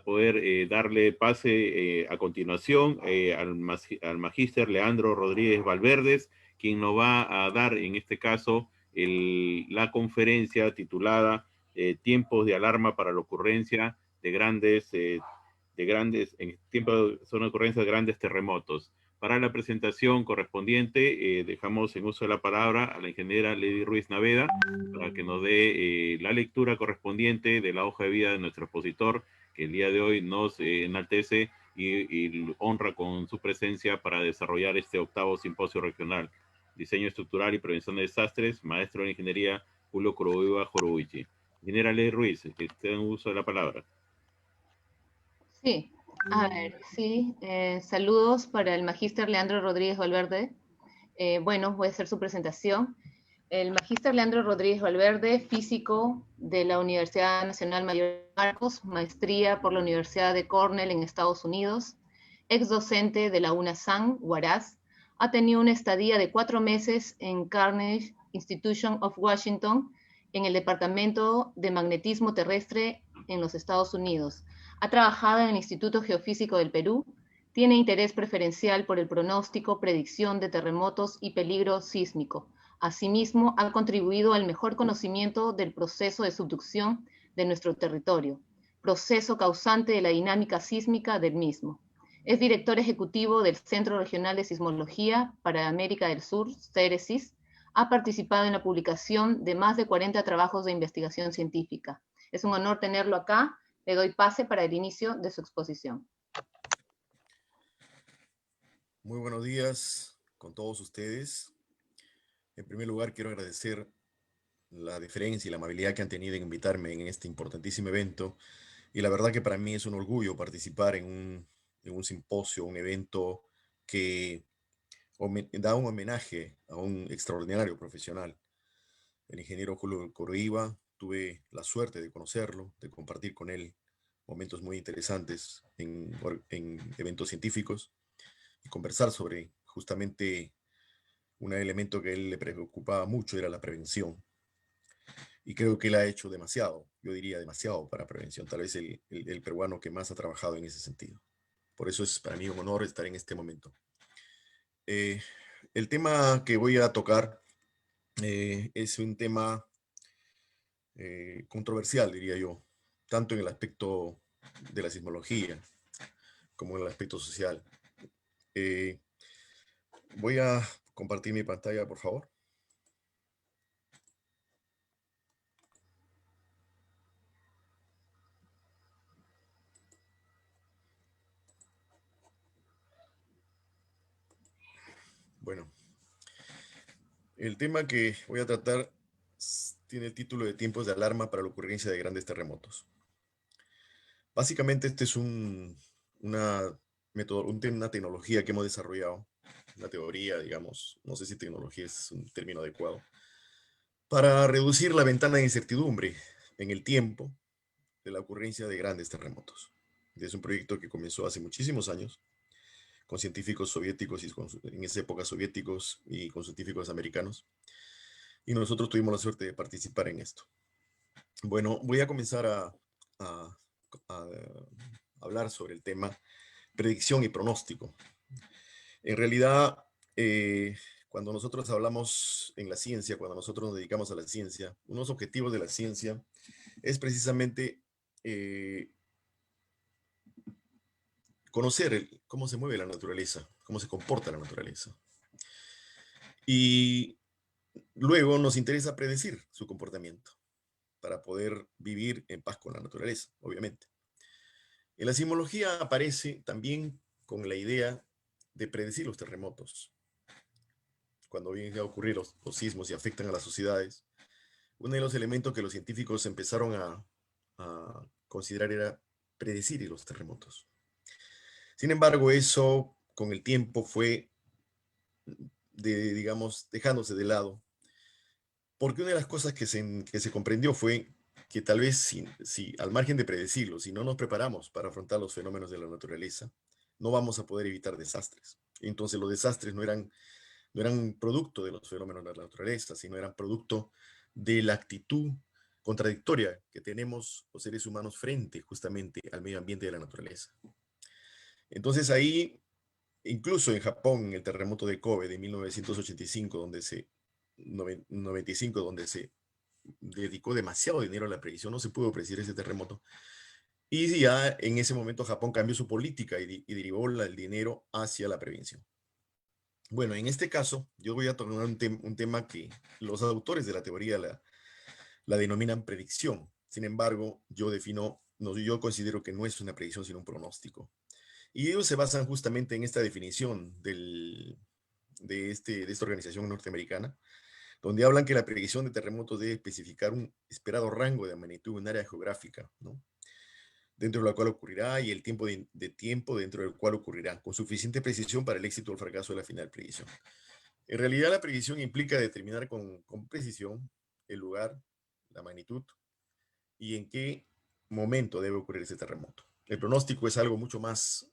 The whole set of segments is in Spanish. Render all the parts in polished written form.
poder darle pase a continuación al magíster Leandro Rodríguez Valverdes, quien nos va a dar en este caso la conferencia titulada Tiempos de alarma para la ocurrencia en tiempos son ocurrencias de grandes terremotos. Para la presentación correspondiente, dejamos en uso de la palabra a la ingeniera Lady Ruiz Naveda para que nos dé la lectura correspondiente de la hoja de vida de nuestro expositor, que el día de hoy nos enaltece y honra con su presencia para desarrollar este octavo simposio regional, Diseño Estructural y Prevención de Desastres, maestro de Ingeniería Julio Kuroiwa Horoichi. Ingeniera Ley Ruiz, que esté en uso de la palabra. Sí, a ver, sí, saludos para el magíster Leandro Rodríguez Valverde. Bueno, voy a hacer su presentación. El magíster Leandro Rodríguez Valverde, físico de la Universidad Nacional Mayor de Marcos, maestría por la Universidad de Cornell en Estados Unidos, ex docente de la UNASAN, Huaraz, ha tenido una estadía de 4 meses en Carnegie Institution of Washington, en el Departamento de Magnetismo Terrestre en los Estados Unidos. Ha trabajado en el Instituto Geofísico del Perú, tiene interés preferencial por el pronóstico, predicción de terremotos y peligro sísmico. Asimismo, ha contribuido al mejor conocimiento del proceso de subducción de nuestro territorio, proceso causante de la dinámica sísmica del mismo. Es director ejecutivo del Centro Regional de Sismología para América del Sur, CERESIS. Ha participado en la publicación de más de 40 trabajos de investigación científica. Es un honor tenerlo acá. Le doy pase para el inicio de su exposición. Muy buenos días con todos ustedes. En primer lugar, quiero agradecer la deferencia y la amabilidad que han tenido en invitarme en este importantísimo evento. Y la verdad que para mí es un orgullo participar en un simposio, un evento que da un homenaje a un extraordinario profesional, el ingeniero Julio Kuroiwa. Tuve la suerte de conocerlo, de compartir con él momentos muy interesantes en eventos científicos y conversar sobre justamente un elemento que a él le preocupaba mucho, era la prevención. Y creo que él ha hecho demasiado, yo diría demasiado para prevención, tal vez el peruano que más ha trabajado en ese sentido. Por eso es para mí un honor estar en este momento. El tema que voy a tocar es un tema controversial, diría yo, tanto en el aspecto de la sismología como en el aspecto social. Voy a compartir mi pantalla, por favor. Bueno, el tema que voy a tratar tiene el título de Tiempos de alarma para la ocurrencia de grandes terremotos. Básicamente, este es una tecnología que hemos desarrollado, una teoría, digamos, no sé si tecnología es un término adecuado, para reducir la ventana de incertidumbre en el tiempo de la ocurrencia de grandes terremotos. Es un proyecto que comenzó hace muchísimos años con científicos soviéticos en esa época soviéticos y con científicos americanos. Y nosotros tuvimos la suerte de participar en esto. Bueno, voy a comenzar a hablar sobre el tema predicción y pronóstico. En realidad, cuando nosotros hablamos en la ciencia, cuando nosotros nos dedicamos a la ciencia, unos objetivos de la ciencia es precisamente conocer cómo se mueve la naturaleza, cómo se comporta la naturaleza. Y luego nos interesa predecir su comportamiento para poder vivir en paz con la naturaleza, obviamente. En la sismología aparece también con la idea de predecir los terremotos. Cuando vienen a ocurrir los sismos y afectan a las sociedades, uno de los elementos que los científicos empezaron a considerar era predecir los terremotos. Sin embargo, eso con el tiempo fue, digamos, dejándose de lado, porque una de las cosas que se comprendió fue que tal vez si al margen de predecirlo, si no nos preparamos para afrontar los fenómenos de la naturaleza, no vamos a poder evitar desastres. Entonces los desastres no eran producto de los fenómenos de la naturaleza, sino eran producto de la actitud contradictoria que tenemos los seres humanos frente justamente al medio ambiente de la naturaleza. Entonces ahí, incluso en Japón, en el terremoto de Kobe de 1985, 95, donde se dedicó demasiado dinero a la predicción, no se pudo predecir ese terremoto. Y ya en ese momento Japón cambió su política y derivó el dinero hacia la prevención. Bueno, en este caso, yo voy a tomar un tema que los autores de la teoría la denominan predicción. Sin embargo, yo considero que no es una predicción, sino un pronóstico. Y ellos se basan justamente en esta definición de esta organización norteamericana, donde hablan que la predicción de terremotos debe especificar un esperado rango de magnitud en área geográfica, ¿no?, dentro de la cual ocurrirá, y el tiempo de tiempo dentro del cual ocurrirá, con suficiente precisión para el éxito o el fracaso de la final predicción. En realidad, la predicción implica determinar con precisión el lugar, la magnitud y en qué momento debe ocurrir ese terremoto. El pronóstico es algo mucho más,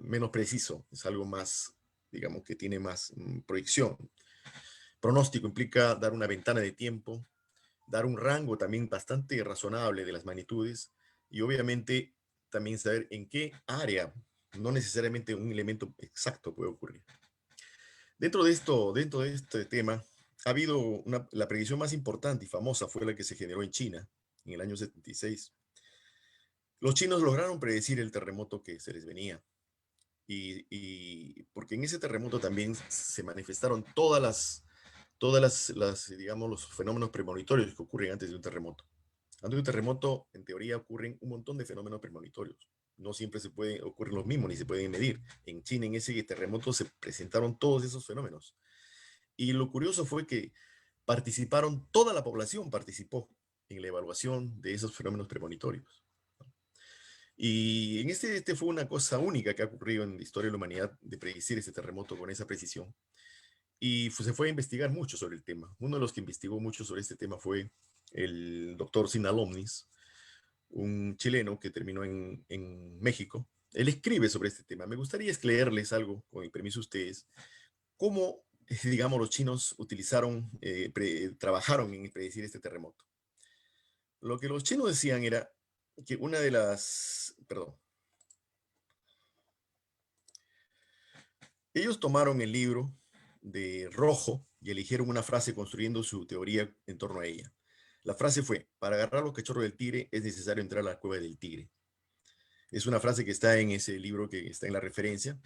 menos preciso, es algo más, digamos, que tiene más proyección. Pronóstico implica dar una ventana de tiempo, dar un rango también bastante razonable de las magnitudes y obviamente también saber en qué área, no necesariamente un elemento exacto puede ocurrir. Dentro de este tema, ha habido la predicción más importante y famosa fue la que se generó en China en el año 76. Los chinos lograron predecir el terremoto que se les venía. Y porque en ese terremoto también se manifestaron digamos, los fenómenos premonitorios que ocurren antes de un terremoto. Antes de un terremoto, en teoría, ocurren un montón de fenómenos premonitorios. No siempre ocurren los mismos, ni se pueden medir. En China, en ese terremoto, se presentaron todos esos fenómenos. Y lo curioso fue que toda la población participó en la evaluación de esos fenómenos premonitorios. Y en este fue una cosa única que ha ocurrido en la historia de la humanidad, de predecir ese terremoto con esa precisión. Y se fue a investigar mucho sobre el tema. Uno de los que investigó mucho sobre este tema fue el doctor Sinan Lomnis, un chileno que terminó en México. Él escribe sobre este tema. Me gustaría leerles algo, con el permiso de ustedes, cómo, digamos, los chinos trabajaron en predecir este terremoto. Lo que los chinos decían era que ellos tomaron el libro de Rojo y eligieron una frase construyendo su teoría en torno a ella. La frase fue: para agarrar los cachorros del tigre es necesario entrar a la cueva del tigre. Es una frase que está en ese libro que está en la referencia,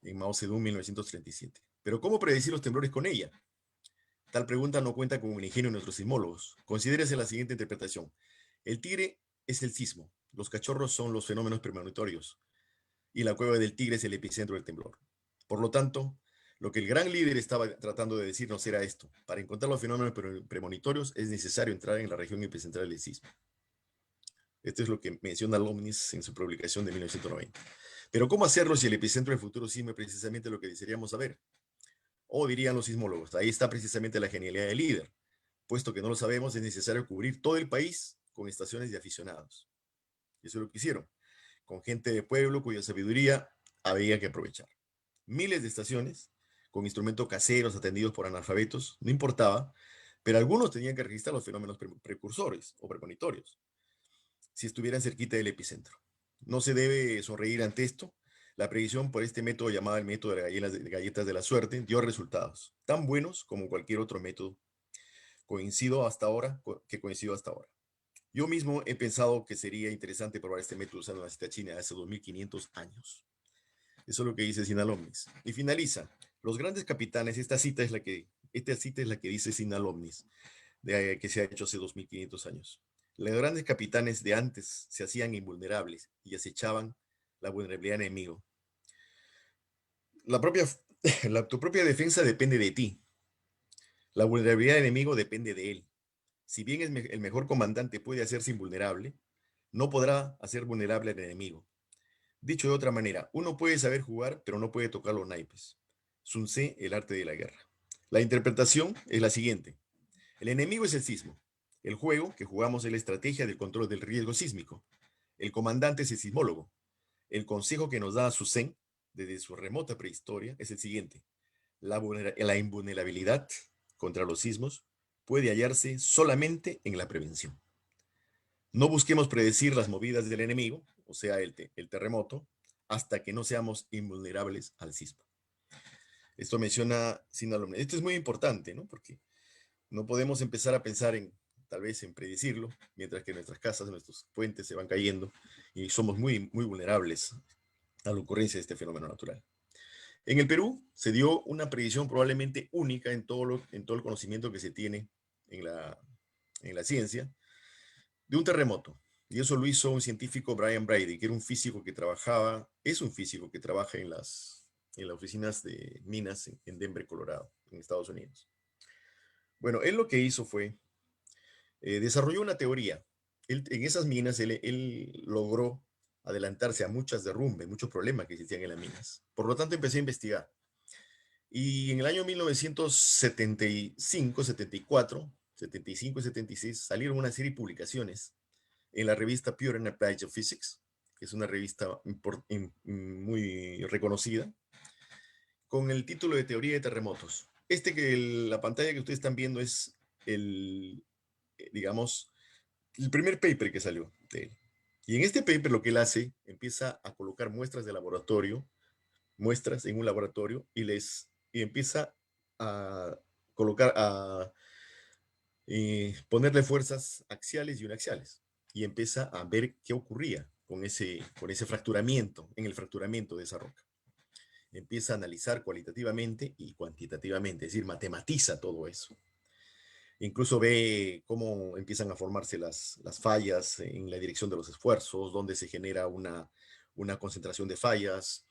en Mao Zedong 1937. Pero ¿cómo predecir los temblores con ella? Tal pregunta no cuenta con un ingenio de nuestros sismólogos. Considérese la siguiente interpretación. El tigre es el sismo, los cachorros son los fenómenos premonitorios, y la cueva del tigre es el epicentro del temblor. Por lo tanto, lo que el gran líder estaba tratando de decirnos era esto: para encontrar los fenómenos premonitorios es necesario entrar en la región epicentral del sismo. Esto es lo que menciona Lomnis en su publicación de 1990. Pero ¿cómo hacerlo si el epicentro del futuro sismo es precisamente lo que desearíamos saber? O dirían los sismólogos, ahí está precisamente la genialidad del líder. Puesto que no lo sabemos, es necesario cubrir todo el país con estaciones de aficionados. Y eso es lo que hicieron, con gente de pueblo cuya sabiduría había que aprovechar. Miles de estaciones, con instrumentos caseros atendidos por analfabetos, no importaba, pero algunos tenían que registrar los fenómenos precursores o premonitorios, si estuvieran cerquita del epicentro. No se debe sonreír ante esto. La predicción por este método, llamado el método de galletas de la suerte, dio resultados tan buenos como cualquier otro método que coincidió hasta ahora. Yo mismo he pensado que sería interesante probar este método usando una cita china de hace 2500 años. Eso es lo que dice Sinan Lomnis. Y finaliza: los grandes capitanes, esta cita es la que dice Sinan Lomnis, que se ha hecho hace 2500 años. Los grandes capitanes de antes se hacían invulnerables y acechaban la vulnerabilidad del enemigo. Tu propia defensa depende de ti. La vulnerabilidad del enemigo depende de él. Si bien el mejor comandante puede hacerse invulnerable, no podrá hacer vulnerable al enemigo. Dicho de otra manera, uno puede saber jugar, pero no puede tocar los naipes. Sun Tzu, el arte de la guerra. La interpretación es la siguiente: el enemigo es el sismo. El juego que jugamos es la estrategia del control del riesgo sísmico. El comandante es el sismólogo. El consejo que nos da Sun Tzu desde su remota prehistoria es el siguiente: la invulnerabilidad contra los sismos puede hallarse solamente en la prevención. No busquemos predecir las movidas del enemigo, o sea, el terremoto, hasta que no seamos invulnerables al sismo. Esto menciona Sinaloa. Esto es muy importante, ¿no? Porque no podemos empezar a pensar en, tal vez, en predecirlo, mientras que nuestras casas, nuestros puentes se van cayendo y somos muy, muy vulnerables a la ocurrencia de este fenómeno natural. En el Perú se dio una predicción probablemente única en todo el conocimiento que se tiene en la ciencia, de un terremoto. Y eso lo hizo un científico, Brian Brady, que era un físico que trabajaba, es un físico que trabaja en las oficinas de minas en Denver, Colorado, en Estados Unidos. Bueno, él lo que hizo fue, desarrolló una teoría. En esas minas, él logró adelantarse a muchas derrumbes, muchos problemas que existían en las minas. Por lo tanto, empecé a investigar. Y en el año 1975, 74, 75 y 76 salieron una serie de publicaciones en la revista Pure and Applied Geophysics, que es una revista muy reconocida, con el título de Teoría de Terremotos. La pantalla que ustedes están viendo es digamos, el primer paper que salió de él. Y en este paper lo que él hace, empieza a colocar muestras de laboratorio, muestras en un laboratorio, y empieza a colocar, ponerle fuerzas axiales y uniaxiales. Y empieza a ver qué ocurría con ese fracturamiento, en el fracturamiento de esa roca. Empieza a analizar cualitativamente y cuantitativamente, es decir, matematiza todo eso. Incluso ve cómo empiezan a formarse las fallas en la dirección de los esfuerzos, dónde se genera una concentración de fallas,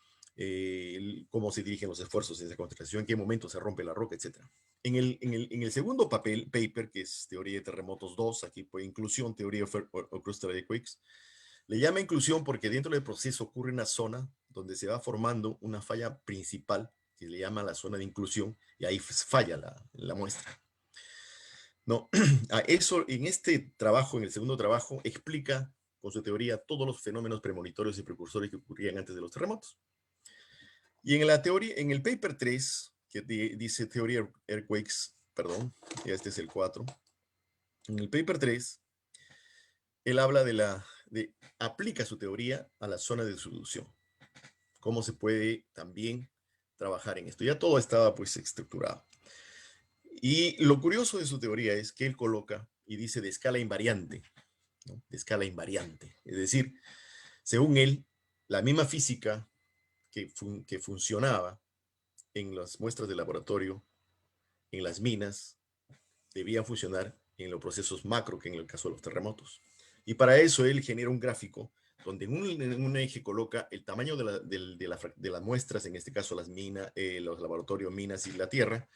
cómo se dirigen los esfuerzos en esa concentración, en qué momento se rompe la roca, etc. En el segundo paper, que es Teoría de Terremotos 2, aquí pues inclusión, Teoría of Crustal Earthquakes, le llama inclusión porque dentro del proceso ocurre una zona donde se va formando una falla principal, que le llama la zona de inclusión, y ahí falla la muestra. No, eso en este trabajo, en el segundo trabajo, explica con su teoría todos los fenómenos premonitorios y precursores que ocurrían antes de los terremotos. Y en el paper 3, que dice Theory Earthquakes, perdón, este es el 4, en el paper 3, él habla aplica su teoría a la zona de subducción, cómo se puede también trabajar en esto. Ya todo estaba pues estructurado. Y lo curioso de su teoría es que él coloca y dice de escala invariante, ¿no? De escala invariante. Es decir, según él, la misma física que funcionaba en las muestras de laboratorio, en las minas, debía funcionar en los procesos macro, que en el caso de los terremotos. Y para eso él genera un gráfico donde en un eje coloca el tamaño de las muestras, en este caso las minas, los laboratorios, minas y la Tierra,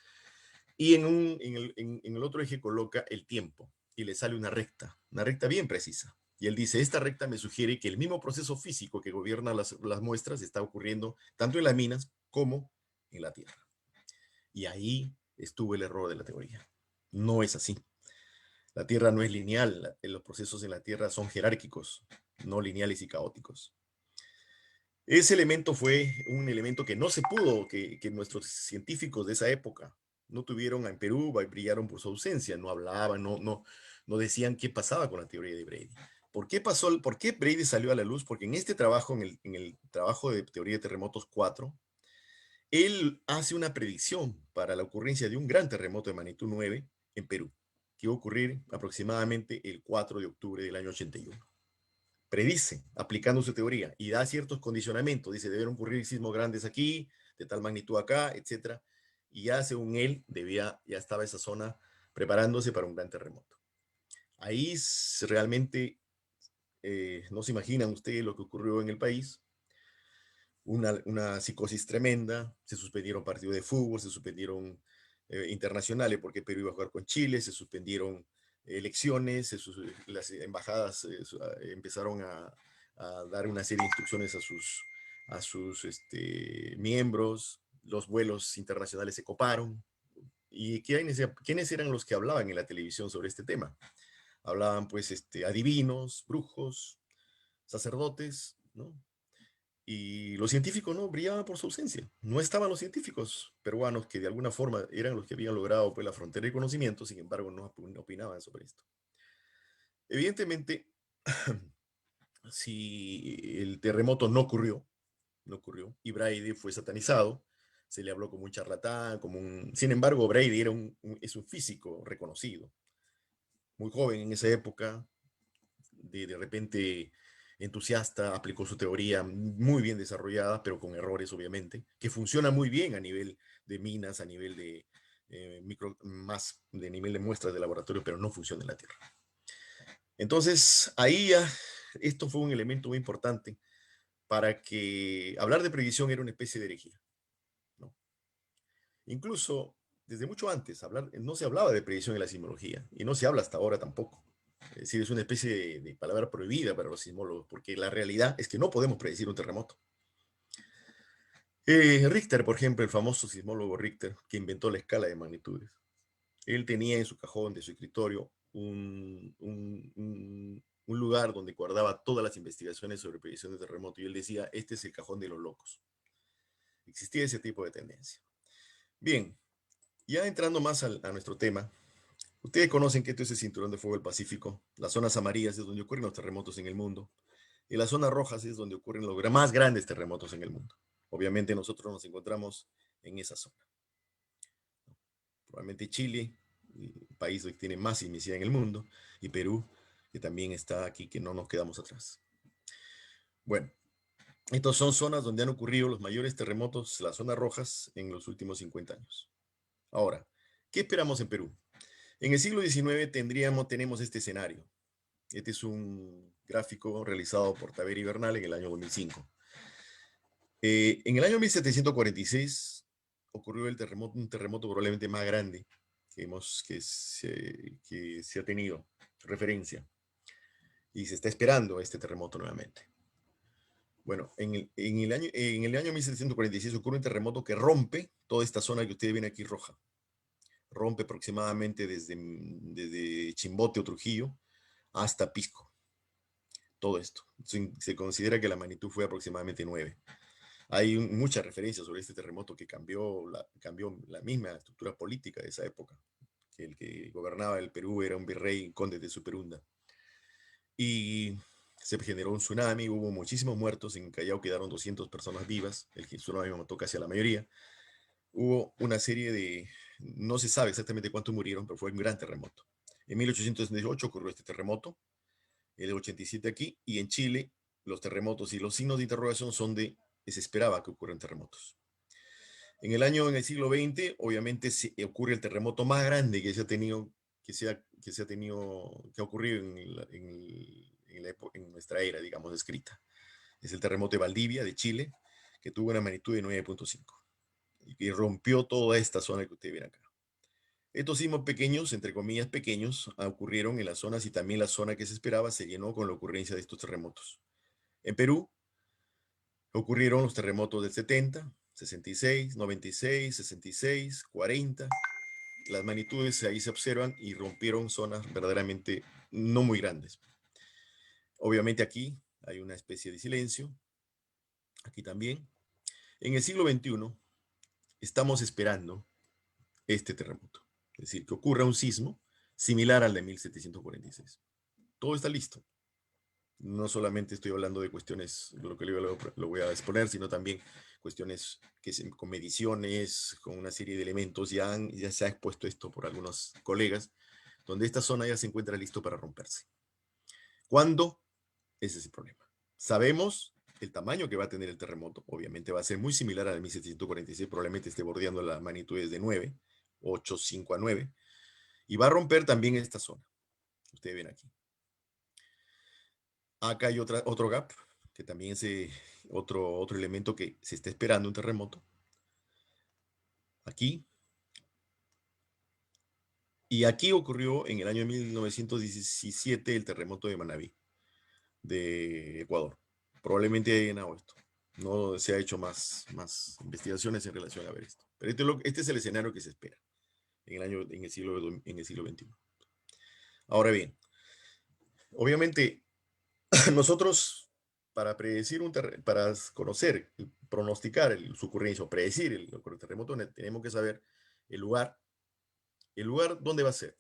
y en el otro eje coloca el tiempo y le sale una recta bien precisa. Y él dice, esta recta me sugiere que el mismo proceso físico que gobierna las muestras está ocurriendo tanto en las minas como en la Tierra. Y ahí estuvo el error de la teoría. No es así. La Tierra no es lineal. Los procesos en la Tierra son jerárquicos, no lineales y caóticos. Ese elemento fue un elemento que no se pudo, que nuestros científicos de esa época no tuvieron en Perú, brillaron por su ausencia, no hablaban, no decían qué pasaba con la teoría de Brady. ¿Por qué Brady salió a la luz? Porque en este trabajo, en el trabajo de Teoría de Terremotos 4, él hace una predicción para la ocurrencia de un gran terremoto de magnitud 9 en Perú, que iba a ocurrir aproximadamente el 4 de octubre del año 81. Predice, aplicando su teoría, y da ciertos condicionamientos. Dice, deben ocurrir sismos grandes aquí, de tal magnitud acá, etc. Y ya según él, ya estaba esa zona preparándose para un gran terremoto. Ahí realmente no se imaginan ustedes lo que ocurrió en el país. Una psicosis tremenda, se suspendieron partidos de fútbol, se suspendieron internacionales porque Perú iba a jugar con Chile, se suspendieron elecciones, las embajadas empezaron a dar una serie de instrucciones a sus miembros, los vuelos internacionales se coparon. ¿Y quiénes eran los que hablaban en la televisión sobre este tema? Hablaban pues adivinos, brujos, sacerdotes, ¿no? Y los científicos no brillaban por su ausencia. No estaban los científicos peruanos que de alguna forma eran los que habían logrado pues, la frontera de conocimiento, sin embargo no opinaban sobre esto. Evidentemente, si el terremoto no ocurrió, y Brady fue satanizado, se le habló como un charlatán, como un... Sin embargo, Brady es un físico reconocido, muy joven en esa época, de repente entusiasta, aplicó su teoría muy bien desarrollada, pero con errores obviamente, que funciona muy bien a nivel de minas, a nivel de más de nivel de muestras de laboratorio, pero no funciona en la Tierra. Entonces, ahí ya, esto fue un elemento muy importante para que hablar de predicción era una especie de herejía, ¿no? Incluso desde mucho antes, no se hablaba de predicción en la sismología, y no se habla hasta ahora tampoco. Es decir, es una especie de palabra prohibida para los sismólogos, porque la realidad es que no podemos predecir un terremoto. Richter, por ejemplo, el famoso sismólogo Richter, que inventó la escala de magnitudes, él tenía en su cajón de su escritorio un lugar donde guardaba todas las investigaciones sobre predicción de terremoto, y él decía, este es el cajón de los locos. Existía ese tipo de tendencia. Bien, ya entrando más a nuestro tema, ustedes conocen que esto es el cinturón de fuego del Pacífico. Las zonas amarillas es donde ocurren los terremotos en el mundo. Y las zonas rojas es donde ocurren los más grandes terremotos en el mundo. Obviamente nosotros nos encontramos en esa zona. Probablemente Chile, el país que tiene más sismicidad en el mundo, y Perú, que también está aquí, que no nos quedamos atrás. Bueno, estas son zonas donde han ocurrido los mayores terremotos, las zonas rojas, en los últimos 50 años. Ahora, ¿qué esperamos en Perú? En el siglo XIX tenemos este escenario. Este es un gráfico realizado por Tavera y Bernal en el año 2005. En el año 1746 ocurrió un terremoto probablemente más grande que se ha tenido referencia. Y se está esperando este terremoto nuevamente. Bueno, en el año 1746 ocurre un terremoto que rompe toda esta zona que ustedes ven aquí roja. Rompe aproximadamente desde Chimbote o Trujillo hasta Pisco. Todo esto. Se considera que la magnitud fue aproximadamente 9. Hay muchas referencias sobre este terremoto que cambió la misma estructura política de esa época. Que el que gobernaba el Perú era un virrey conde de Superunda. Y se generó un tsunami, hubo muchísimos muertos, en Callao quedaron 200 personas vivas, el tsunami mató casi a la mayoría. Hubo una serie no se sabe exactamente cuántos murieron, pero fue un gran terremoto. En 1868 ocurrió este terremoto, el de 87 aquí, y en Chile los terremotos y los signos de interrogación son que se esperaba que ocurran terremotos. En el siglo XX, obviamente ocurre el terremoto más grande que se ha tenido, que ha ocurrido en nuestra era, digamos, escrita. Es el terremoto de Valdivia, de Chile, que tuvo una magnitud de 9.5 y rompió toda esta zona que ustedes ven acá. Estos sismos pequeños, entre comillas pequeños, ocurrieron en las zonas y también la zona que se esperaba se llenó con la ocurrencia de estos terremotos. En Perú ocurrieron los terremotos del 70, 66, 96, 66, 40. Las magnitudes ahí se observan y rompieron zonas verdaderamente no muy grandes. Obviamente aquí hay una especie de silencio, aquí también. En el siglo XXI estamos esperando este terremoto, es decir, que ocurra un sismo similar al de 1746. Todo está listo. No solamente estoy hablando de cuestiones, lo que lo voy a exponer, sino también cuestiones con mediciones, con una serie de elementos. Ya se ha expuesto esto por algunos colegas, donde esta zona ya se encuentra listo para romperse. ¿Cuándo? Ese es el problema. Sabemos el tamaño que va a tener el terremoto. Obviamente va a ser muy similar al 1746, probablemente esté bordeando las magnitudes de 9, 8, 5 a 9, y va a romper también esta zona. Ustedes ven aquí. Acá hay otro gap, que también es otro elemento que se está esperando un terremoto. Aquí. Y aquí ocurrió en el año 1917 el terremoto de Manabí, de Ecuador. Probablemente haya llenado esto. No se ha hecho más investigaciones en relación a ver esto. Pero este es el escenario que se espera en el siglo XXI. Ahora bien, obviamente nosotros para predecir para conocer, pronosticar su ocurrencia o predecir el terremoto, tenemos que saber el lugar. El lugar, ¿dónde va a ser?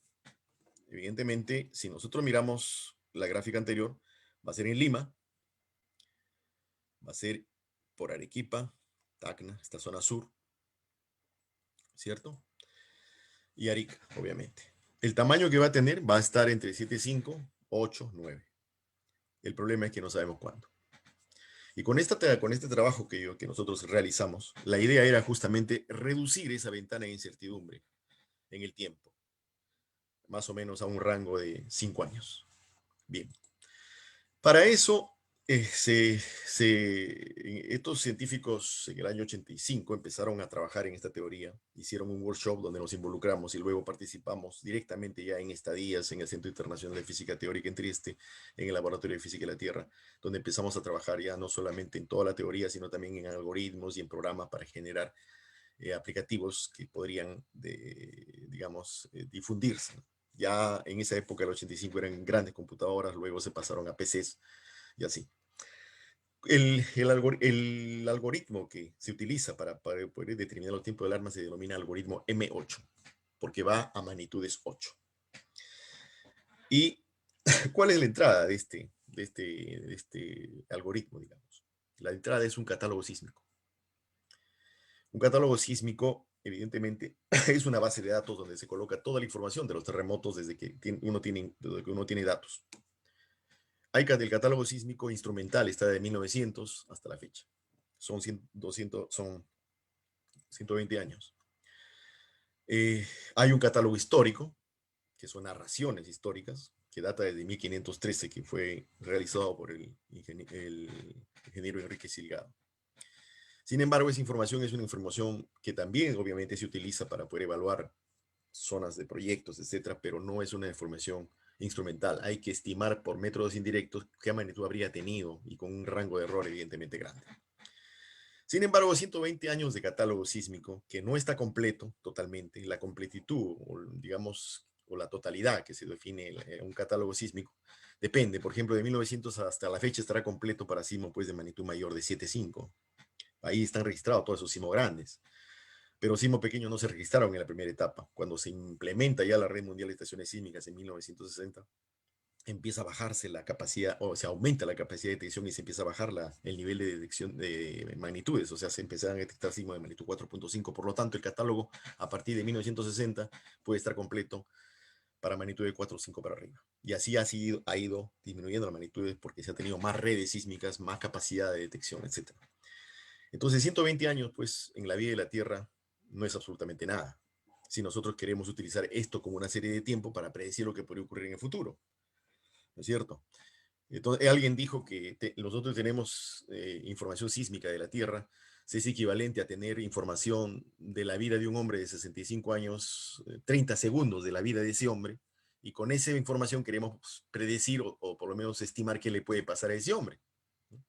Evidentemente, si nosotros miramos la gráfica anterior, va a ser en Lima, va a ser por Arequipa, Tacna, esta zona sur, ¿cierto? Y Arica, obviamente. El tamaño que va a tener va a estar entre 7,5, 8, 9. El problema es que no sabemos cuándo. Y con este trabajo que nosotros realizamos, la idea era justamente reducir esa ventana de incertidumbre en el tiempo, más o menos a un rango de 5 años. Bien. Para eso, estos científicos en el año 85 empezaron a trabajar en esta teoría, hicieron un workshop donde nos involucramos y luego participamos directamente ya en estadías en el Centro Internacional de Física Teórica en Trieste, en el Laboratorio de Física de la Tierra, donde empezamos a trabajar ya no solamente en toda la teoría, sino también en algoritmos y en programas para generar aplicativos que podrían, digamos, difundirse. Ya en esa época, el 85, eran grandes computadoras, luego se pasaron a PCs y así. El algoritmo que se utiliza para poder determinar los tiempos del alarma se denomina algoritmo M8, porque va a magnitudes 8. ¿Y cuál es la entrada de este algoritmo, digamos? La entrada es un catálogo sísmico. Un catálogo sísmico, evidentemente, es una base de datos donde se coloca toda la información de los terremotos desde que uno tiene datos. El catálogo sísmico instrumental está de 1900 hasta la fecha. Son 120 años. Hay un catálogo histórico, que son narraciones históricas, que data desde 1513, que fue realizado por el ingeniero Enrique Silgado. Sin embargo, esa información es una información que también obviamente se utiliza para poder evaluar zonas de proyectos, etcétera, pero no es una información instrumental. Hay que estimar por métodos indirectos qué magnitud habría tenido y con un rango de error evidentemente grande. Sin embargo, 120 años de catálogo sísmico, que no está completo totalmente, la completitud, o digamos, o la totalidad que se define un catálogo sísmico, depende. Por ejemplo, de 1900 hasta la fecha estará completo para sismos pues, de magnitud mayor de 7,5. Ahí están registrados todos esos sismos grandes. Pero sismos pequeños no se registraron en la primera etapa. Cuando se implementa ya la Red Mundial de Estaciones Sísmicas en 1960, empieza a bajarse la capacidad, o se aumenta la capacidad de detección y se empieza a bajar el nivel de detección de magnitudes, o sea, se empezaron a detectar sismos de magnitud 4,5. Por lo tanto, el catálogo a partir de 1960 puede estar completo para magnitud de 4 o 5 para arriba. Y así ha ido disminuyendo las magnitudes porque se ha tenido más redes sísmicas, más capacidad de detección, etc. Entonces, 120 años, pues, en la vida de la Tierra no es absolutamente nada. Si nosotros queremos utilizar esto como una serie de tiempo para predecir lo que podría ocurrir en el futuro, ¿no es cierto? Entonces, alguien dijo que nosotros tenemos información sísmica de la Tierra, es equivalente a tener información de la vida de un hombre de 65 años, 30 segundos de la vida de ese hombre, y con esa información queremos predecir o por lo menos estimar qué le puede pasar a ese hombre.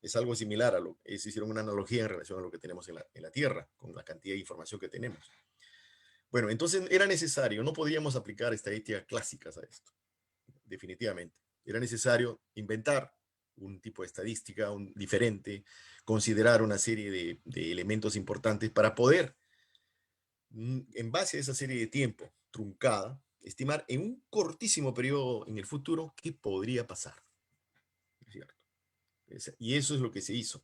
Es algo similar hicieron una analogía en relación a lo que tenemos en la Tierra, con la cantidad de información que tenemos. Bueno, entonces era necesario, no podíamos aplicar estadísticas clásicas a esto, definitivamente. Era necesario inventar un tipo de estadística diferente, considerar una serie de elementos importantes para poder, en base a esa serie de tiempo truncada, estimar en un cortísimo periodo en el futuro qué podría pasar. ¿Cierto? Y eso es lo que se hizo.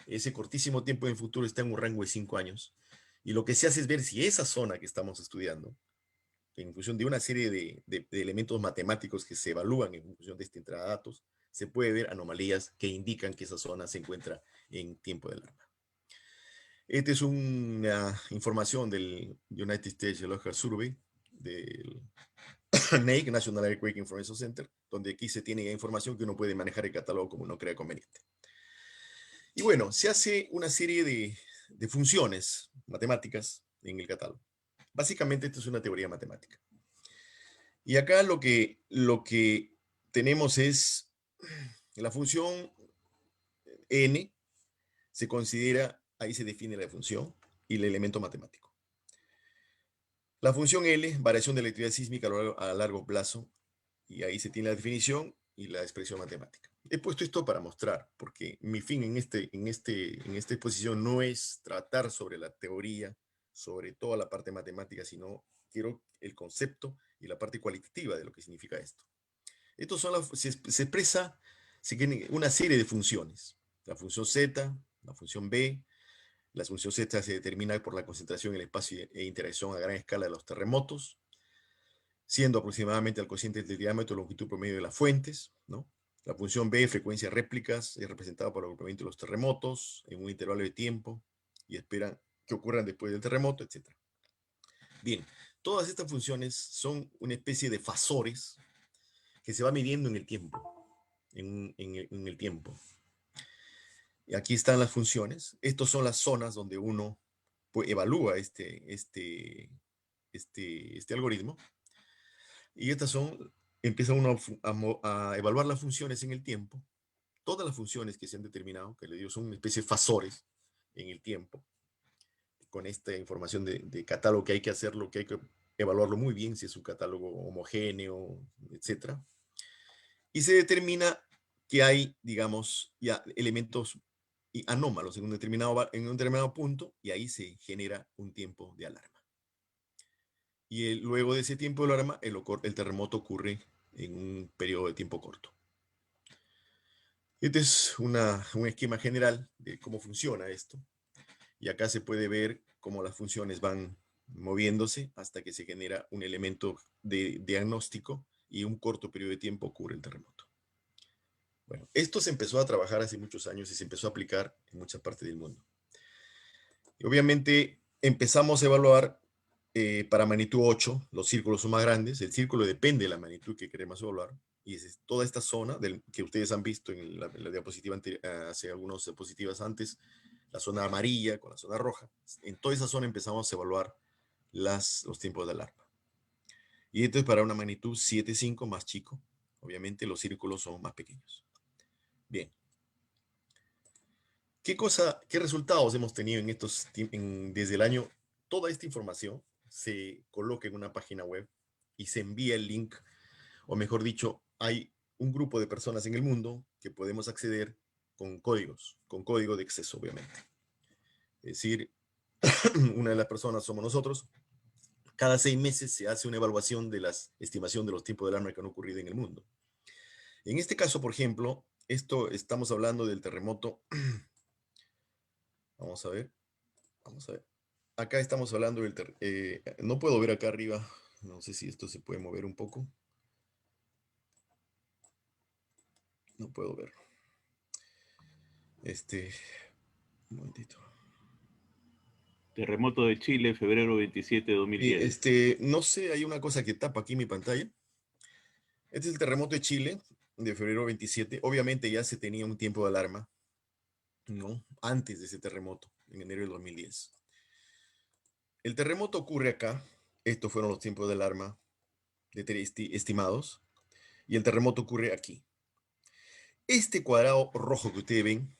Ese cortísimo tiempo en el futuro está en un rango de 5 años. Y lo que se hace es ver si esa zona que estamos estudiando, en función de una serie de elementos matemáticos que se evalúan en función de esta entrada de datos, se puede ver anomalías que indican que esa zona se encuentra en tiempo de alarma. Esta es una información del United States Geological Survey, del NAIC, National Earthquake Information Center, donde aquí se tiene información que uno puede manejar el catálogo como uno crea conveniente. Y bueno, se hace una serie de funciones matemáticas en el catálogo. Básicamente, esto es una teoría matemática. Y acá lo que tenemos es la función n, se considera, ahí se define la función y el elemento matemático. La función L, variación de la actividad sísmica a largo plazo, y ahí se tiene la definición y la expresión matemática. He puesto esto para mostrar, porque mi fin en esta exposición no es tratar sobre la teoría, sobre toda la parte matemática, sino quiero el concepto y la parte cualitativa de lo que significa esto. Estos son se expresa una serie de funciones. La función z, la función b. La función z se determina por la concentración en el espacio e interacción a gran escala de los terremotos, siendo aproximadamente el cociente del diámetro y longitud promedio de las fuentes, ¿no? La función b, frecuencia réplicas, es representada por el agrupamiento de los terremotos en un intervalo de tiempo y esperan que ocurran después del terremoto, etc. Bien, todas estas funciones son una especie de fasores que se va midiendo en el tiempo, en el tiempo. Y aquí están las funciones. Estas son las zonas donde uno pues, evalúa este algoritmo. Y estas son, empieza uno a evaluar las funciones en el tiempo. Todas las funciones que se han determinado, que le digo, son una especie de fasores en el tiempo. Con esta información de catálogo que hay que hacerlo, que hay que evaluarlo muy bien, si es un catálogo homogéneo, etc. Y se determina que hay, digamos, ya elementos anómalos en un determinado punto, y ahí se genera un tiempo de alarma. Y luego de ese tiempo de alarma, el terremoto ocurre en un periodo de tiempo corto. Este es un esquema general de cómo funciona esto. Y acá se puede ver cómo las funciones van moviéndose hasta que se genera un elemento de diagnóstico y un corto periodo de tiempo ocurre el terremoto. Bueno, esto se empezó a trabajar hace muchos años y se empezó a aplicar en muchas partes del mundo. Y obviamente empezamos a evaluar para magnitud 8, los círculos son más grandes, el círculo depende de la magnitud que queremos evaluar, y es toda esta zona que ustedes han visto en la diapositiva hace algunas diapositivas antes, la zona amarilla con la zona roja. En toda esa zona empezamos a evaluar los tiempos de alarma. Y esto es para una magnitud 7.5 más chico. Obviamente los círculos son más pequeños. Bien. ¿Qué resultados hemos tenido desde el año? Toda esta información se coloca en una página web y se envía el link, o mejor dicho, hay un grupo de personas en el mundo que podemos acceder con código de acceso, obviamente. Es decir, una de las personas somos nosotros. Cada 6 meses se hace una evaluación de la estimación de los tiempos de alarma que han ocurrido en el mundo. En este caso, por ejemplo, estamos hablando del terremoto. Vamos a ver. Acá estamos hablando del no puedo ver acá arriba. No sé si esto se puede mover un poco. No puedo ver. Un momentito. Terremoto de Chile, febrero 27 de 2010. No sé, hay una cosa que tapa aquí mi pantalla. Este es el terremoto de Chile de febrero 27. Obviamente ya se tenía un tiempo de alarma, ¿no? Antes de ese terremoto, en enero del 2010. El terremoto ocurre acá. Estos fueron los tiempos de alarma estimados. Y el terremoto ocurre aquí. Este cuadrado rojo que ustedes ven,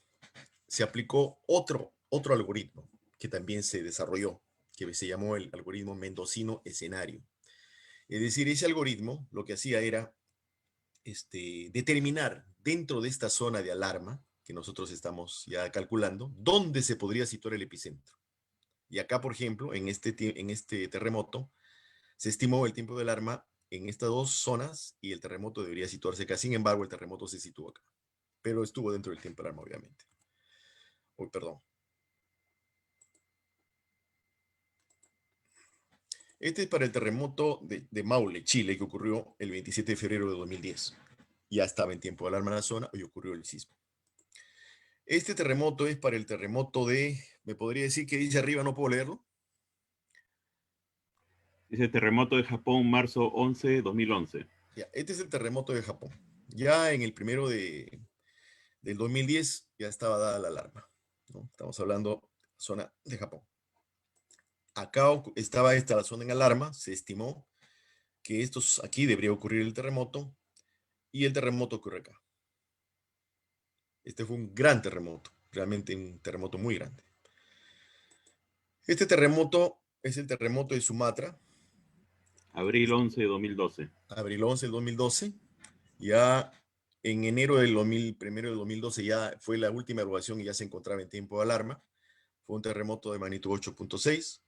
se aplicó otro algoritmo que también se desarrolló, que se llamó el algoritmo mendocino escenario. Es decir, ese algoritmo lo que hacía era determinar dentro de esta zona de alarma, que nosotros estamos ya calculando, dónde se podría situar el epicentro. Y acá, por ejemplo, en este terremoto, se estimó el tiempo de alarma en estas dos zonas y el terremoto debería situarse acá. Sin embargo, el terremoto se situó acá, pero estuvo dentro del tiempo de alarma, obviamente. Perdón. Este es para el terremoto de Maule, Chile, que ocurrió el 27 de febrero de 2010. Ya estaba en tiempo de alarma en la zona y ocurrió el sismo. Este terremoto es para el terremoto ¿me podría decir qué dice arriba? No puedo leerlo. Dice terremoto de Japón, marzo 11, 2011. Ya, este es el terremoto de Japón. Ya en el primero del 2010 ya estaba dada la alarma, ¿no? Estamos hablando zona de Japón. Acá estaba la zona en alarma, se estimó que aquí debería ocurrir el terremoto y el terremoto ocurre acá. Este fue un gran terremoto, realmente un terremoto muy grande. Este terremoto es el terremoto de Sumatra. Abril 11 de 2012. Abril 11 del 2012. Ya en enero del 2012 ya fue la última evaluación y ya se encontraba en tiempo de alarma. Fue un terremoto de magnitud 8.6.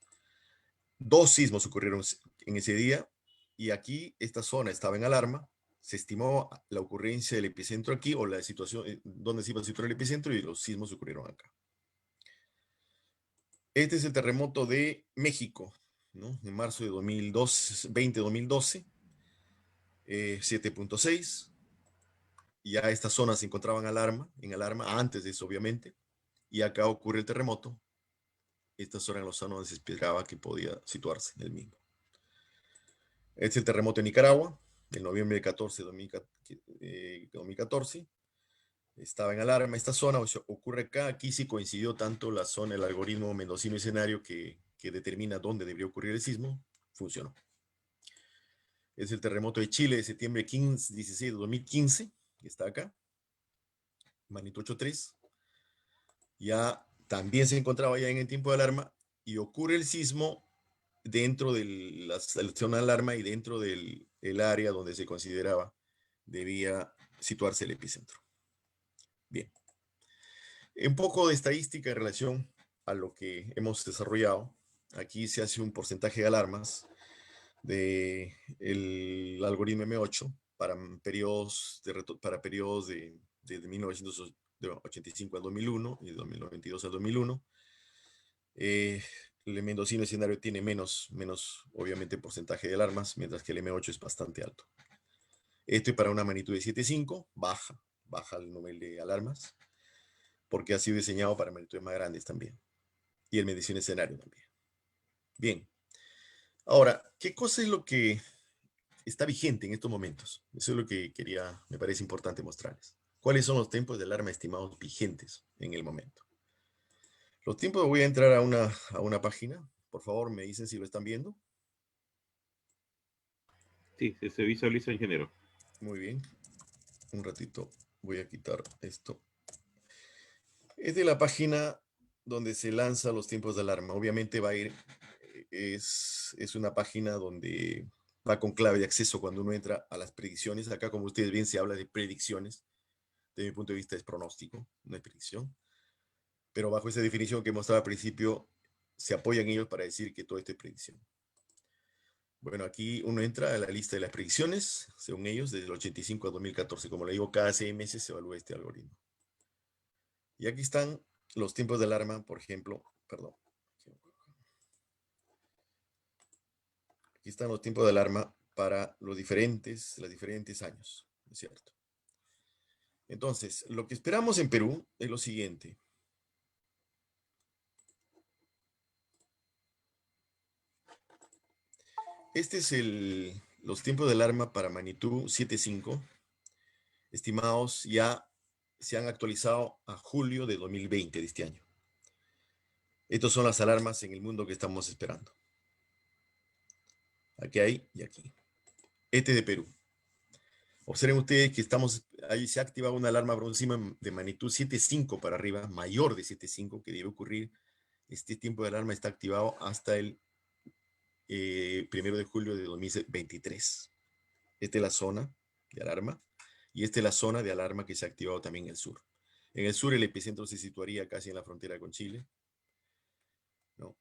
2 sismos ocurrieron en ese día y aquí esta zona estaba en alarma. Se estimó la ocurrencia del epicentro aquí o la situación donde se iba a situar el epicentro y los sismos ocurrieron acá. Este es el terremoto de México, ¿no? En marzo de 2012, 7.6. Ya esta zona se encontraba en alarma antes de eso, obviamente. Y acá ocurre el terremoto. Esta zona en Lozano donde se esperaba que podía situarse el mismo. Este es el terremoto en Nicaragua, en noviembre 14 de 2014. Estaba en alarma esta zona, ocurre acá. Aquí sí coincidió tanto la zona, el algoritmo mendocino escenario que determina dónde debería ocurrir el sismo, funcionó. Es el terremoto de Chile de septiembre 16 de 2015, que está acá, magnitud 8.3. Ya también se encontraba ya en el tiempo de alarma y ocurre el sismo dentro de la zona de alarma y dentro del área donde se consideraba debía situarse el epicentro. Bien. Un poco de estadística en relación a lo que hemos desarrollado. Aquí se hace un porcentaje de alarmas del algoritmo M8 para periodos de 1985 al 2001 y de 2092 al 2001. El mendocino escenario tiene menos, obviamente, porcentaje de alarmas, mientras que el M8 es bastante alto. Esto es para una magnitud de 7.5, baja el nivel de alarmas, porque ha sido diseñado para magnitudes más grandes también. Y el mendocino escenario también. Bien. Ahora, ¿qué cosa es lo que está vigente en estos momentos? Eso es lo que me parece importante mostrarles. ¿Cuáles son los tiempos de alarma estimados vigentes en el momento? Los tiempos, voy a entrar a una página. Por favor, me dicen si lo están viendo. Sí, se visualiza, ingeniero. Muy bien. Un ratito voy a quitar esto. Es de la página donde se lanza los tiempos de alarma. Obviamente va a ir, es una página donde va con clave de acceso cuando uno entra a las predicciones. Acá, como ustedes ven, se habla de predicciones. Desde mi punto de vista es pronóstico, no es predicción. Pero bajo esa definición que mostraba al principio, se apoyan ellos para decir que todo esto es predicción. Bueno, aquí uno entra a la lista de las predicciones, según ellos, desde el 85 a 2014. Como le digo, cada 6 meses se evalúa este algoritmo. Y aquí están los tiempos de alarma, por ejemplo, perdón. Aquí están los tiempos de alarma para los diferentes años, ¿es cierto? Entonces, lo que esperamos en Perú es lo siguiente. Este es los tiempos de alarma para magnitud 7.5, estimados ya se han actualizado a julio de 2020 de este año. Estas son las alarmas en el mundo que estamos esperando. Aquí hay y aquí. Este es de Perú. Observen ustedes que ahí se ha activado una alarma por encima de magnitud 7.5 para arriba, mayor de 7.5, que debe ocurrir. Este tiempo de alarma está activado hasta el 1 de julio de 2023. Esta es la zona de alarma y esta es la zona de alarma que se ha activado también en el sur. En el sur el epicentro se situaría casi en la frontera con Chile, ¿no?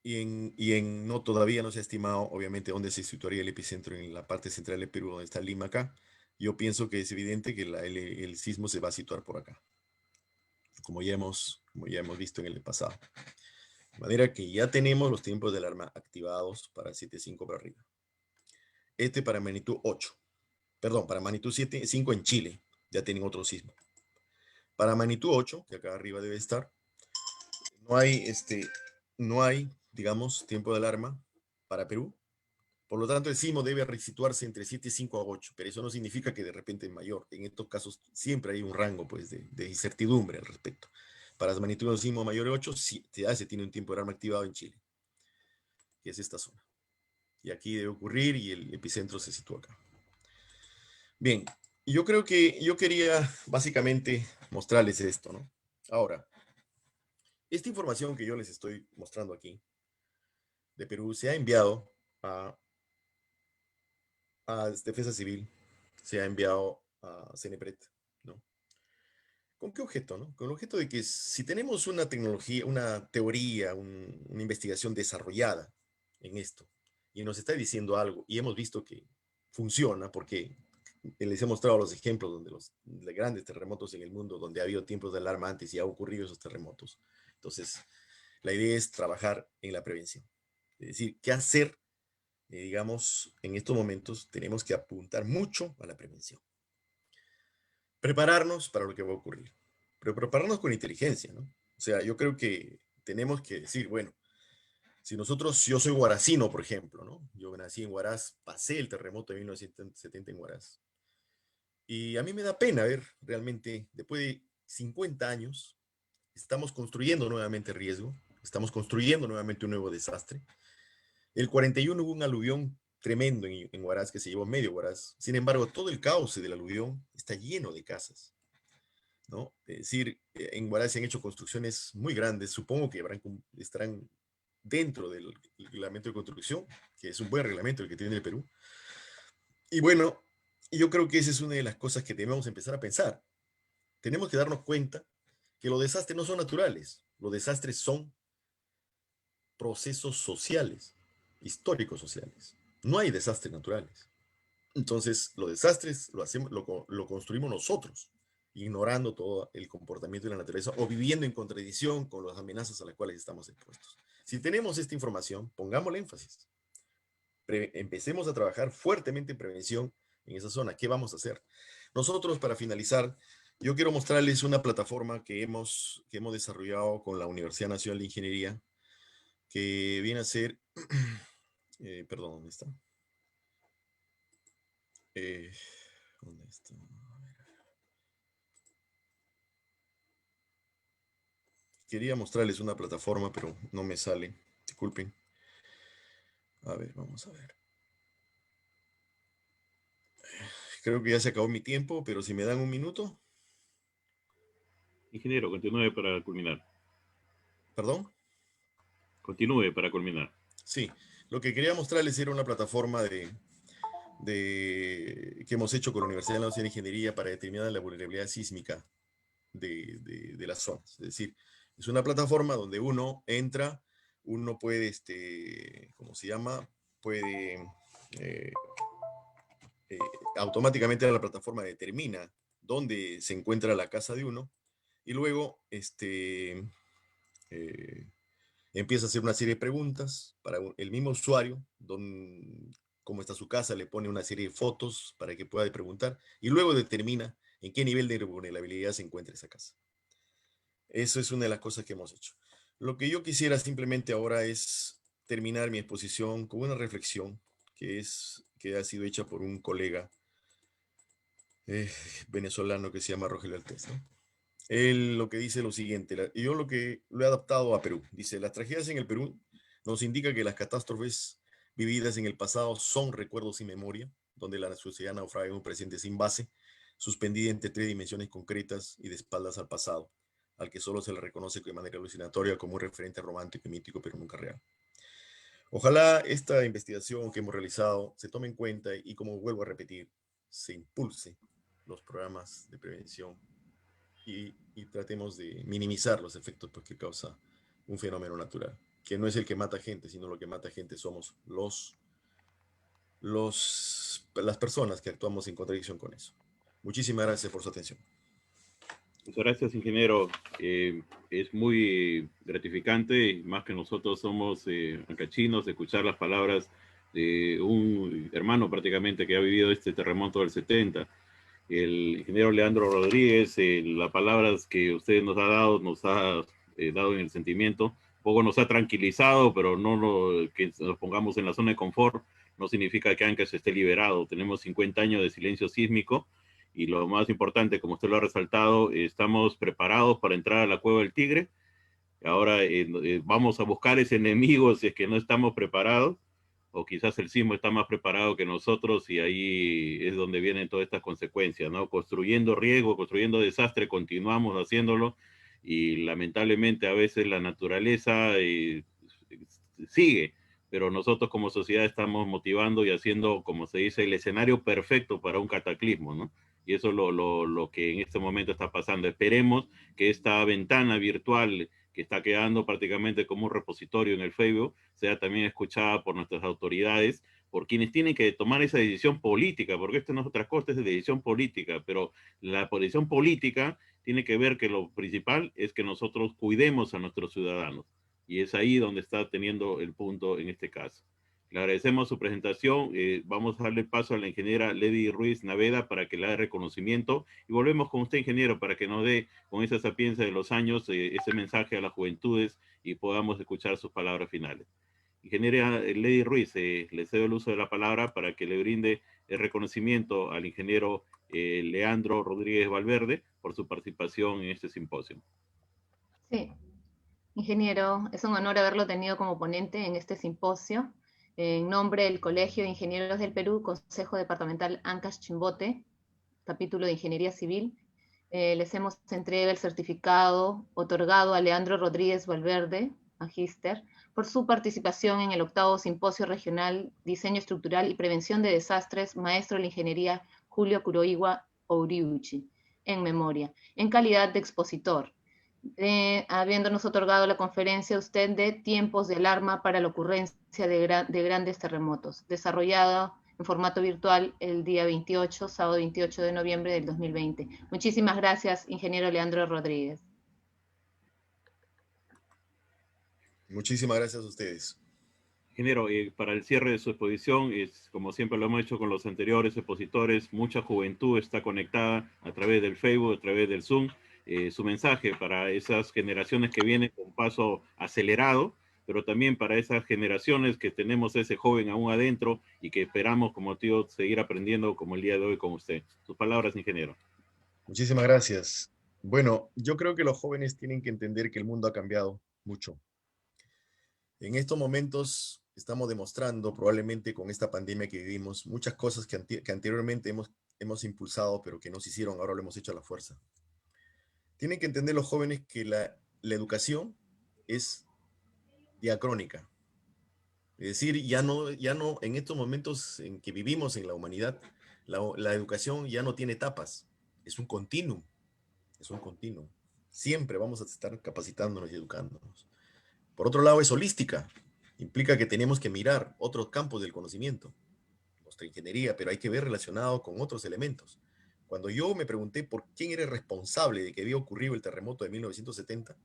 No, todavía no se ha estimado, obviamente, dónde se situaría el epicentro en la parte central de Perú, donde está Lima acá. Yo pienso que es evidente que el sismo se va a situar por acá, como ya hemos visto en el pasado. De manera que ya tenemos los tiempos de alarma activados para 7.5 para arriba. Este para magnitud 8. Perdón, para magnitud 7.5 en Chile. Ya tienen otro sismo. Para magnitud 8, que acá arriba debe estar, no hay, digamos, tiempo de alarma para Perú. Por lo tanto, el sismo debe resituarse entre 7.5 a 8, pero eso no significa que de repente es mayor. En estos casos siempre hay un rango, pues, de incertidumbre al respecto. Para las magnitudes de sismo mayor de 8, ya se tiene un tiempo de alarma activado en Chile, que es esta zona. Y aquí debe ocurrir y el epicentro se sitúa acá. Bien, yo creo que yo quería básicamente mostrarles esto, ¿no? Ahora, esta información que yo les estoy mostrando aquí de Perú se ha enviado a Defensa Civil, se ha enviado a CENEPRED, ¿no? ¿Con qué objeto, no? Con el objeto de que si tenemos una tecnología, una teoría, una investigación desarrollada en esto, y nos está diciendo algo, y hemos visto que funciona, porque les he mostrado los ejemplos donde los de grandes terremotos en el mundo, donde ha habido tiempos de alarma antes y ha ocurrido esos terremotos. Entonces, la idea es trabajar en la prevención. Es decir, qué hacer, digamos, en estos momentos tenemos que apuntar mucho a la prevención. Prepararnos para lo que va a ocurrir, pero prepararnos con inteligencia, ¿no? O sea, yo creo que tenemos que decir, bueno, si nosotros, yo soy guaracino, por ejemplo, ¿no? Yo nací en Huaraz, pasé el terremoto de 1970 en Huaraz. Y a mí me da pena ver realmente, después de 50 años, estamos construyendo nuevamente riesgo, estamos construyendo nuevamente un nuevo desastre. El 41 hubo un aluvión tremendo en Huaraz que se llevó medio Huaraz. Sin embargo, todo el cauce del aluvión está lleno de casas, ¿no? Es decir, en Huaraz se han hecho construcciones muy grandes, supongo que estarán dentro del reglamento de construcción, que es un buen reglamento el que tiene el Perú. Y bueno, yo creo que esa es una de las cosas que debemos empezar a pensar. Tenemos que darnos cuenta que los desastres no son naturales, los desastres son procesos sociales, históricos sociales. No hay desastres naturales. Entonces, los desastres lo construimos nosotros, ignorando todo el comportamiento de la naturaleza o viviendo en contradicción con las amenazas a las cuales estamos expuestos. Si tenemos esta información, pongámosle énfasis. Empecemos a trabajar fuertemente en prevención en esa zona. ¿Qué vamos a hacer? Nosotros, para finalizar, yo quiero mostrarles una plataforma que hemos desarrollado con la Universidad Nacional de Ingeniería, que viene a ser, perdón, ¿dónde está? Eh, ¿Dónde está? Quería mostrarles una plataforma, pero no me sale. Disculpen. A ver, vamos a ver. Creo que ya se acabó mi tiempo, pero si me dan un minuto. Ingeniero, continúe para culminar. ¿Perdón? Continúe para culminar. Sí, lo que quería mostrarles era una plataforma que hemos hecho con la Universidad Nacional de Ingeniería para determinar la vulnerabilidad sísmica de las zonas. Es decir, es una plataforma donde uno entra, uno puede, ¿cómo se llama? Puede, eh, eh, automáticamente la plataforma determina dónde se encuentra la casa de uno y luego, eh, empieza a hacer una serie de preguntas para el mismo usuario, cómo está su casa, le pone una serie de fotos para que pueda preguntar y luego determina en qué nivel de vulnerabilidad se encuentra esa casa. Eso es una de las cosas que hemos hecho. Lo que yo quisiera simplemente ahora es terminar mi exposición con una reflexión que ha sido hecha por un colega venezolano que se llama Rogelio Altés, ¿no? Él lo que dice es lo siguiente, yo lo que lo he adaptado a Perú. Dice, las tragedias en el Perú nos indican que las catástrofes vividas en el pasado son recuerdos sin memoria, donde la sociedad naufraga en un presente sin base, suspendida entre tres dimensiones concretas y de espaldas al pasado, al que solo se le reconoce de manera alucinatoria como un referente romántico y mítico, pero nunca real. Ojalá esta investigación que hemos realizado se tome en cuenta y, como vuelvo a repetir, se impulse los programas de prevención y tratemos de minimizar los efectos que causa un fenómeno natural, que no es el que mata gente, sino lo que mata gente somos las personas que actuamos en contradicción con eso. Muchísimas gracias por su atención. Muchas gracias, ingeniero. Es muy gratificante, más que nosotros somos ancachinos, escuchar las palabras de un hermano prácticamente que ha vivido este terremoto del 70. El ingeniero Leandro Rodríguez, las palabras que usted nos ha dado, dado en el sentimiento, un poco nos ha tranquilizado, pero que nos pongamos en la zona de confort no significa que Ancash esté liberado. Tenemos 50 años de silencio sísmico y lo más importante, como usted lo ha resaltado, estamos preparados para entrar a la Cueva del Tigre. Ahora vamos a buscar ese enemigo si es que no estamos preparados, o quizás el sismo está más preparado que nosotros y ahí es donde vienen todas estas consecuencias, ¿no? Construyendo riesgo, construyendo desastre, continuamos haciéndolo y lamentablemente a veces la naturaleza sigue, pero nosotros como sociedad estamos motivando y haciendo, como se dice, el escenario perfecto para un cataclismo, ¿no? Y eso es lo que en este momento está pasando. Esperemos que esta ventana virtual que está quedando prácticamente como un repositorio en el Facebook sea también escuchada por nuestras autoridades, por quienes tienen que tomar esa decisión política, porque esto no es otra cosa, es de decisión política, pero la decisión política tiene que ver que lo principal es que nosotros cuidemos a nuestros ciudadanos. Y es ahí donde está teniendo el punto en este caso. Le agradecemos su presentación. Vamos a darle paso a la ingeniera Lady Ruiz Naveda para que le haga reconocimiento. Y volvemos con usted, ingeniero, para que nos dé con esa sapiencia de los años ese mensaje a las juventudes y podamos escuchar sus palabras finales. Ingeniera Lady Ruiz, le cedo el uso de la palabra para que le brinde el reconocimiento al ingeniero Leandro Rodríguez Valverde por su participación en este simposio. Sí, ingeniero, es un honor haberlo tenido como ponente en este simposio. En nombre del Colegio de Ingenieros del Perú, Consejo Departamental Ancash Chimbote, capítulo de Ingeniería Civil, les hemos entregado el certificado otorgado a Leandro Rodríguez Valverde, magíster, por su participación en el 8º Simposio Regional Diseño Estructural y Prevención de Desastres, maestro de la Ingeniería Julio Kuroiwa Ouriuchi, en memoria, en calidad de expositor, habiéndonos otorgado la conferencia usted de tiempos de alarma para la ocurrencia de grandes terremotos, desarrollada en formato virtual el día 28, sábado 28 de noviembre del 2020. Muchísimas gracias, ingeniero Leandro Rodríguez. Muchísimas gracias a ustedes. Ingeniero, para el cierre de su exposición, como siempre lo hemos hecho con los anteriores expositores, mucha juventud está conectada a través del Facebook, a través del Zoom. Su mensaje para esas generaciones que vienen con paso acelerado, pero también para esas generaciones que tenemos ese joven aún adentro y que esperamos, como tío, seguir aprendiendo como el día de hoy con usted. Sus palabras, ingeniero. Muchísimas gracias. Bueno, yo creo que los jóvenes tienen que entender que el mundo ha cambiado mucho. En estos momentos estamos demostrando, probablemente con esta pandemia que vivimos, muchas cosas que anteriormente hemos impulsado, pero que no se hicieron, ahora lo hemos hecho a la fuerza. Tienen que entender los jóvenes que la educación es diacrónica. Es decir, ya no, en estos momentos en que vivimos en la humanidad, la educación ya no tiene etapas, es un continuum, es un continuum. Siempre vamos a estar capacitándonos y educándonos. Por otro lado, es holística, implica que tenemos que mirar otros campos del conocimiento, nuestra ingeniería, pero hay que ver relacionado con otros elementos. Cuando yo me pregunté por quién era responsable de que había ocurrido el terremoto de 1970,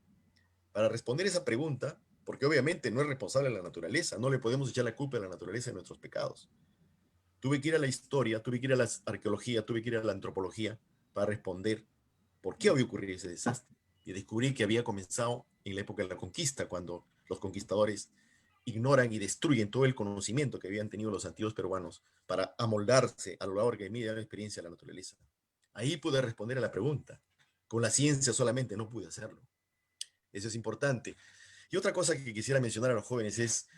para responder esa pregunta, porque obviamente no es responsable la naturaleza, no le podemos echar la culpa a la naturaleza de nuestros pecados. Tuve que ir a la historia, tuve que ir a la arqueología, tuve que ir a la antropología para responder por qué había ocurrido ese desastre. Y descubrí que había comenzado en la época de la conquista, cuando los conquistadores ignoran y destruyen todo el conocimiento que habían tenido los antiguos peruanos para amoldarse a lo largo de mi experiencia de la naturaleza. Ahí pude responder a la pregunta. Con la ciencia solamente no pude hacerlo. Eso es importante. Y otra cosa que quisiera mencionar a los jóvenes es,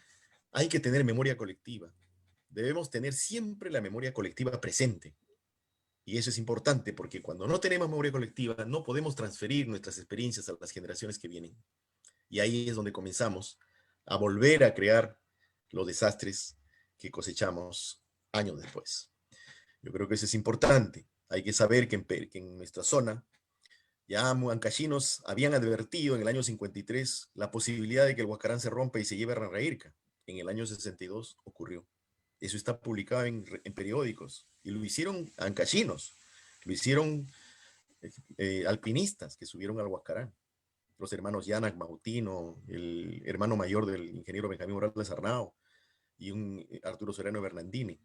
hay que tener memoria colectiva. Debemos tener siempre la memoria colectiva presente. Y eso es importante porque cuando no tenemos memoria colectiva no podemos transferir nuestras experiencias a las generaciones que vienen. Y ahí es donde comenzamos a volver a crear los desastres que cosechamos años después. Yo creo que eso es importante. Hay que saber que en nuestra zona ya ancachinos habían advertido en el año 53 la posibilidad de que el Huascarán se rompa y se lleve a Ranraírca. En el año 62 ocurrió. Eso está publicado en periódicos. Y lo hicieron ancachinos, lo hicieron alpinistas que subieron al Huascarán. Los hermanos Yanak Mautino, el hermano mayor del ingeniero Benjamín Morales Arnao y un Arturo Serrano Bernardini.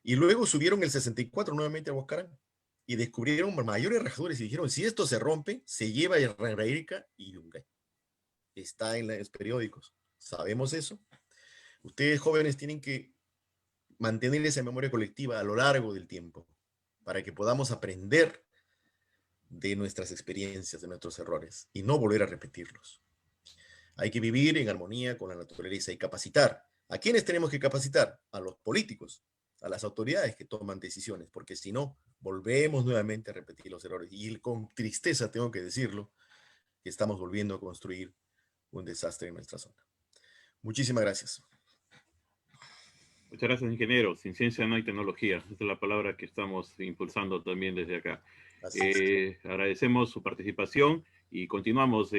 Y luego subieron el 64 nuevamente a Huascarán y descubrieron mayores rajaduras y dijeron, si esto se rompe, se lleva a Ranraírca y Yungay. Está en los periódicos. ¿Sabemos eso? Ustedes jóvenes tienen que mantener esa memoria colectiva a lo largo del tiempo para que podamos aprender de nuestras experiencias, de nuestros errores y no volver a repetirlos. Hay que vivir en armonía con la naturaleza y capacitar. ¿A quiénes tenemos que capacitar? A los políticos, a las autoridades que toman decisiones, porque si no, volvemos nuevamente a repetir los errores. Y con tristeza tengo que decirlo, que estamos volviendo a construir un desastre en nuestra zona. Muchísimas gracias. Muchas gracias, ingeniero. Sin ciencia no hay tecnología. Esta es la palabra que estamos impulsando también desde acá. Así es. Agradecemos su participación y continuamos.